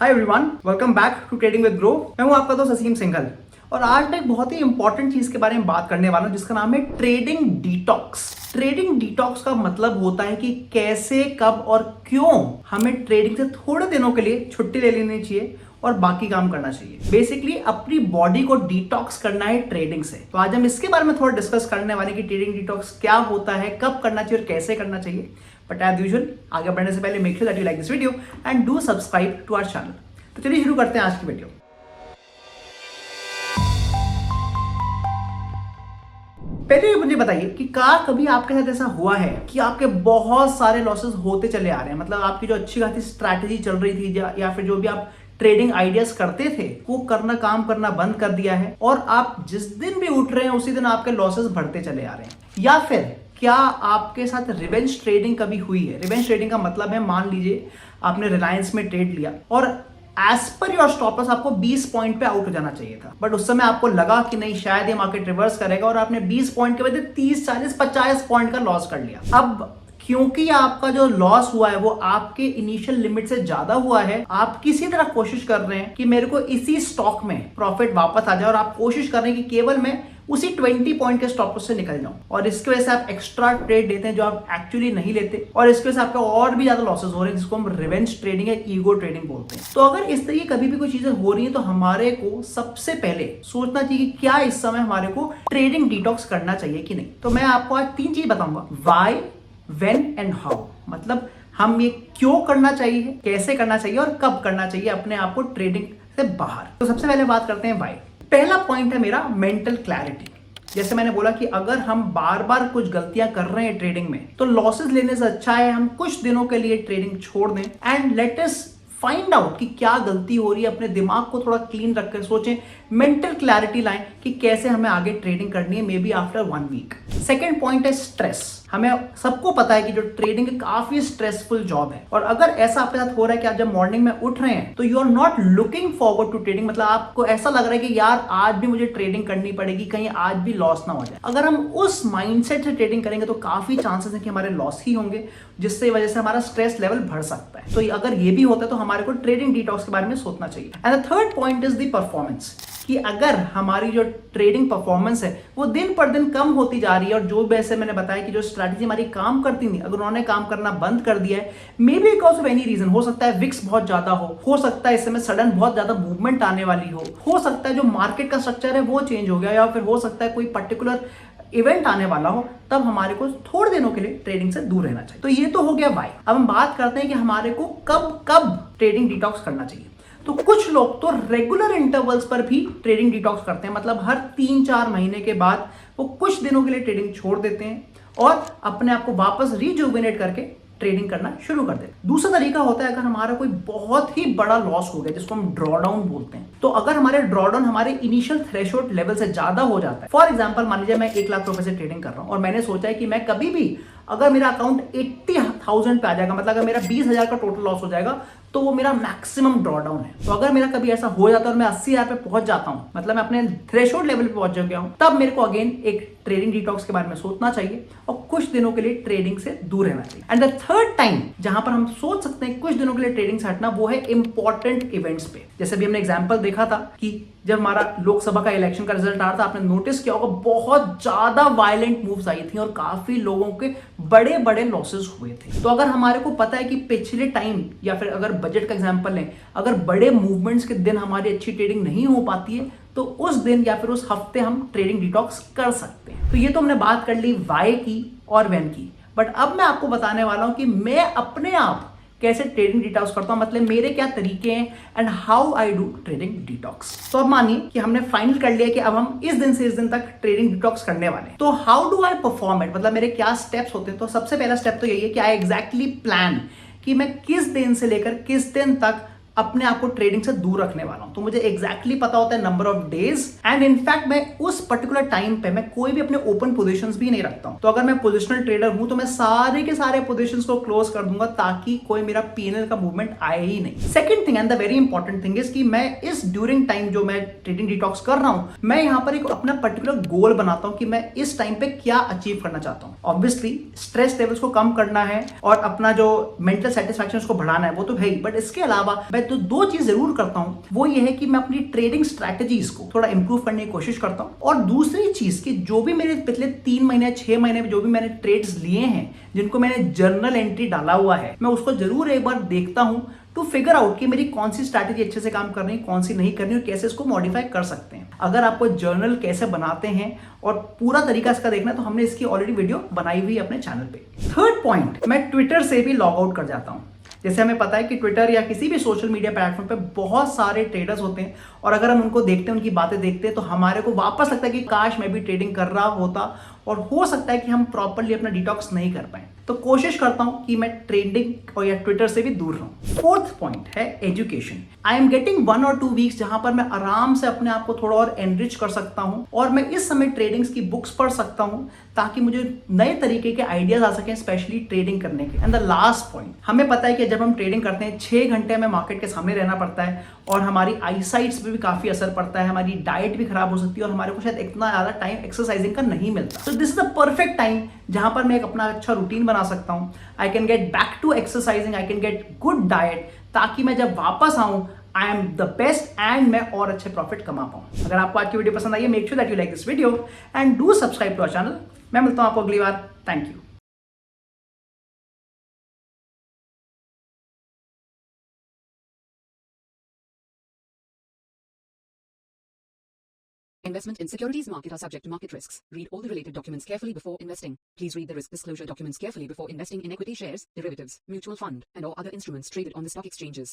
Hi everyone, welcome back to trading with Groww. मैं हूं आपका दोस्त असीम सिंघल और आज मैं एक बहुत ही इंपॉर्टेंट चीज के बारे में बात करने वाला हूं जिसका नाम है ट्रेडिंग डिटॉक्स। ट्रेडिंग डिटॉक्स का मतलब होता है कि कैसे, कब और क्यों हमें ट्रेडिंग से थोड़े दिनों के लिए छुट्टी ले लेनी चाहिए और बाकी काम करना चाहिए। बेसिकली अपनी बॉडी को डिटॉक्स करना है ट्रेडिंग से। तो आज हम इसके बारे में थोड़ा डिस्कस करने वाले कि ट्रेडिंग डिटॉक्स क्या होता है, कब करना चाहिए और कैसे करना चाहिए। बट एज यूजुअल आगे बढ़ने से पहले make sure that you like this video and do subscribe to our channel. तो चलिए शुरू करते हैं आज की वीडियो। पहले मुझे बताइए कि कभी आपके साथ ऐसा हुआ है कि आपके बहुत सारे लॉसेस होते चले आ रहे हैं, मतलब आपकी जो अच्छी खासी स्ट्रैटेजी चल रही थी या फिर जो भी आप ट्रेडिंग आइडियाज करते थे वो काम करना बंद कर दिया है और आप जिस दिन भी उठ रहे हैं उसी दिन आपके लॉसेस बढ़ते चले आ रहे हैं। या फिर क्या आपके साथ रिवेंज ट्रेडिंग कभी हुई है? रिवेंज ट्रेडिंग का मतलब है, मान लीजिए आपने रिलायंस में ट्रेड लिया और as per your stop loss आपको 20 पॉइंट पे आउट हो जाना चाहिए था, बट उस समय आपको लगा कि नहीं, शायद ये मार्केट रिवर्स करेगा और आपने 20 पॉइंट के बजाय 30, 40, 50 पॉइंट का लॉस कर लिया। अब क्योंकि आपका जो लॉस हुआ है वो आपके इनिशियल लिमिट से ज्यादा हुआ है, आप किसी तरह कोशिश कर रहे हैं कि मेरे को इसी स्टॉक में प्रॉफिट वापस आ जाए और आप कोशिश कर रहे हैं कि केवल मैं उसी 20 पॉइंट के स्टॉप लॉस से निकल जाऊं, और इसकी वजह से आप एक्स्ट्रा ट्रेड लेते हैं जो आप एक्चुअली नहीं लेते और इसकी वजह से आपका और भी ज्यादा लॉसेस हो रहे हैं, जिसको हम रिवेंज ट्रेडिंग या ईगो ट्रेडिंग बोलते हैं। तो अगर इस तरीके कभी भी कोई चीजें हो रही है तो हमारे को सबसे पहले सोचना चाहिए कि क्या इस समय हमारे को ट्रेडिंग डिटॉक्स करना चाहिए कि नहीं। तो मैं आपको आज 3 चीज बताऊंगा, व्हाई, व्हेन एंड हाउ। मतलब हम ये क्यों करना चाहिए, कैसे करना चाहिए और कब करना चाहिए अपने आप को ट्रेडिंग से बाहर। तो सबसे पहले बात करते हैं व्हाई। पहला पॉइंट है मेरा मेंटल क्लैरिटी। जैसे मैंने बोला कि अगर हम बार बार कुछ गलतियां कर रहे हैं ट्रेडिंग में तो लॉसेस लेने से अच्छा है हम कुछ दिनों के लिए ट्रेडिंग छोड़ दें and let us find out कि क्या गलती हो रही है। अपने दिमाग को थोड़ा क्लीन रखकर सोचें, मेंटल क्लैरिटी लाएं कि कैसे हमें आगे ट्रेडिंग करनी है, maybe after 1 week. Second point है स्ट्रेस। हमें सबको पता है कि जो ट्रेडिंग काफी स्ट्रेसफुल जॉब है और अगर ऐसा आपके साथ हो रहा है कि आप जब मॉर्निंग में उठ रहे हैं तो you are not looking forward to trading, मतलब आपको ऐसा लग रहा है कि यार आज भी मुझे ट्रेडिंग करनी पड़ेगी, कहीं आज भी लॉस ना हो जाए। अगर हम उस माइंडसेट से ट्रेडिंग करेंगे तो काफी चांसेस है कि हमारे लॉस ही होंगे, जिससे वजह से हमारा स्ट्रेस लेवल बढ़ सकता है। तो अगर ये भी होता है तो हमारे को ट्रेडिंग डिटॉक्स के बारे में सोचना चाहिए। And the third point is the performance, कि अगर हमारी जो ट्रेडिंग परफॉर्मेंस है वो दिन पर दिन कम होती जा रही है और जो वैसे मैंने बताया कि जो स्ट्रैटेजी हमारी काम करती नहीं, अगर उन्होंने काम करना बंद कर दिया है, maybe because of any reason, हो सकता है विक्स बहुत ज्यादा हो सकता है इस समय सडन बहुत ज्यादा मूवमेंट आने वाली हो सकता है जो मार्केट का स्ट्रक्चर है वो चेंज हो गया, या फिर हो सकता है कोई पर्टिकुलर इवेंट आने वाला हो, तब हमारे को थोड़े दिनों के लिए ट्रेडिंग से दूर रहना चाहिए। तो ये तो हो गया व्हाई। अब हम बात करते हैं कि हमारे को कब ट्रेडिंग डिटॉक्स करना चाहिए। तो कुछ लोग तो रेगुलर इंटरवल्स पर भी ट्रेडिंग डिटॉक्स करते हैं, मतलब हर 3-4 महीने के बाद वो कुछ दिनों के लिए ट्रेडिंग छोड़ देते हैं और अपने आप को वापस रिजुवेनेट करके ट्रेडिंग करना शुरू कर देते। दूसरा तरीका होता है अगर हमारा कोई बहुत ही बड़ा लॉस हो गया, जिसको हम ड्रॉडाउन बोलते हैं। तो अगर हमारे ड्रॉडाउन हमारे इनिशियल थ्रेशोल्ड लेवल से ज्यादा हो जाता है, फॉर एग्जांपल मान लीजिए मैं 1 लाख रुपए से ट्रेडिंग कर रहा हूं और मैंने सोचा है कि मैं कभी भी अगर मेरा अकाउंट 80,000 पे आ जाएगा, मतलब अगर मेरा 20,000 का टोटल लॉस हो जाएगा तो वो मेरा मैक्सिमम ड्रॉडाउन है। तो अगर मेरा कभी ऐसा हो जाता है और मैं 80,000 पे पहुंच जाता हूं, मतलब मैं अपने थ्रेशोल्ड लेवल पे पहुंच गया हूं, तब मेरे को अगेन एक ट्रेडिंग डिटॉक्स के बारे में सोचना चाहिए और कुछ दिनों के लिए ट्रेडिंग से दूर रहना चाहिए। एंड द थर्ड टाइम जहां पर हम सोच सकते हैं कुछ दिनों के लिए ट्रेडिंग से हटना, वो है इंपॉर्टेंट इवेंट्स पे। जैसे भी हमने एग्जांपल देखा था कि जब हमारा लोकसभा का इलेक्शन का रिजल्ट आ रहा था, आपने नोटिस किया होगा बहुत ज्यादा वायलेंट मूव्स आई थी और काफी लोगों के बड़े बड़े लॉसेस हुए थे। तो अगर हमारे को पता है कि पिछले टाइम, या फिर अगर बजट का एग्जांपल लें, अगर बड़े मूवमेंट्स के दिन हमारी अच्छी ट्रेडिंग नहीं हो पाती है तो उस दिन या फिर उस हफ्ते हम ट्रेडिंग डिटॉक्स कर सकते हैं। तो ये तो हमने बात कर ली व्हाई की और व्हेन की, बट अब मैं आपको बताने वाला हूं कि मैं अपने आप कैसे ट्रेडिंग डिटॉक्स करता हूं, मतलब मेरे क्या तरीके हैं and how I do trading detox. तो अब मानिए कि हमने फाइनल कर लिया कि अब हम इस दिन से इस दिन तक ट्रेडिंग डिटॉक्स करने वाले हैं। तो how do I perform it, मतलब मेरे क्या स्टेप्स होते हैं। तो सबसे पहला स्टेप तो यही है कि आई एग्जैक्टली प्लान कि मैं किस दिन से लेकर किस दिन तक अपने आप को ट्रेडिंग से दूर रखने वाला हूं। तो मुझे एग्जैक्टली पता होता है number of days and in fact मैं उस पर्टिकुलर टाइम पे मैं कोई भी अपने ओपन पोजीशंस भी नहीं रखता हूं। तो अगर मैं पोजिशनल ट्रेडर हूं तो मैं सारे के सारे पोजीशंस को क्लोज कर दूंगा ताकि कोई मेरा पीएनएल का मूवमेंट आए ही नहीं। Second thing and the very important thing is कि मैं इस ड्यूरिंग टाइम जो मैं ट्रेडिंग डिटॉक्स कर रहा हूं, मैं यहां पर एक अपना पर्टिकुलर गोल बनाता हूं कि मैं इस टाइम पे क्या अचीव करना चाहता हूं। ऑब्वियसली स्ट्रेस लेवल्स को कम करना है और अपना जो मेंटल सेटिस्फैक्शन उसको बढ़ाना है, वो तो है ही, बट इसके अलावा मैं मैं तो दो चीज जरूर करता हूं, वो ये है कि मैं अपनी ट्रेडिंग स्ट्रैटेजीज को थोड़ा इंप्रूव करने की कोशिश करता हूं, और दूसरी चीज कि जो भी मेरे पिछले 3 महीने 6 महीने में जो भी मैंने ट्रेड्स लिए हैं, जिनको मैंने जर्नल एंट्री डाला हुआ है, मैं उसको जरूर एक बार देखता हूं टू फिगर आउट कि मेरी कौन सी स्ट्रैटेजी अच्छे से काम कर रही है, कौन सी नहीं करनी, और कैसे इसको मॉडिफाई कर सकते हैं। अगर आपको जर्नल कैसे बनाते हैं और पूरा तरीका इसका देखना है तो हमने इसकी ऑलरेडी वीडियो बनाई हुई है अपने चैनल पे। थर्ड पॉइंट, मैं ट्विटर से भी लॉग आउट कर जाता हूं। जैसे हमें पता है कि ट्विटर या किसी भी सोशल मीडिया प्लेटफॉर्म पे बहुत सारे ट्रेडर्स होते हैं, और अगर हम उनको देखते हैं, उनकी बातें देखते हैं, तो हमारे को वापस लगता है कि काश मैं भी ट्रेडिंग कर रहा होता, और हो सकता है कि हम प्रॉपरली अपना डिटॉक्स नहीं कर पाए। तो कोशिश करता हूं कि मैं ट्रेडिंग और या ट्विटर से भी दूर रहूं। फोर्थ पॉइंट है एजुकेशन। आई एम गेटिंग 1 और 2 वीक्स जहां पर मैं आराम से अपने आप को थोड़ा और एनरिच कर सकता हूं, और मैं इस समय ट्रेडिंग्स की बुक्स पढ़ सकता हूं ताकि मुझे नए तरीके के आइडियाज आ सकें, स्पेशली ट्रेडिंग करने के। एंड द लास्ट पॉइंट, हमें पता है कि जब हम ट्रेडिंग करते हैं 6 घंटे हमें मार्केट के सामने रहना पड़ता है, और हमारी आईसाइट्स पे भी काफी असर पड़ता है, हमारी डाइट भी खराब हो सकती है, और हमारे को शायद इतना ज्यादा टाइम एक्सरसाइजिंग का नहीं मिलता। So this is the perfect time जहां पर मैं एक अपना अच्छा रूटीन बना सकता हूं। I can get back to exercising, I can get good diet, ताकि मैं जब वापस आऊं I am the best and मैं और अच्छे प्रॉफिट कमा पाऊं। अगर आपको आज की वीडियो पसंद आई है, make sure that you like this video and do subscribe to our channel. मैं मिलता हूं आपको अगली बार। Thank you. Investment in securities market are subject to market risks. Read all the related documents carefully before investing. Please read the risk disclosure documents carefully before investing in equity shares, derivatives, mutual fund, and or other instruments traded on the stock exchanges.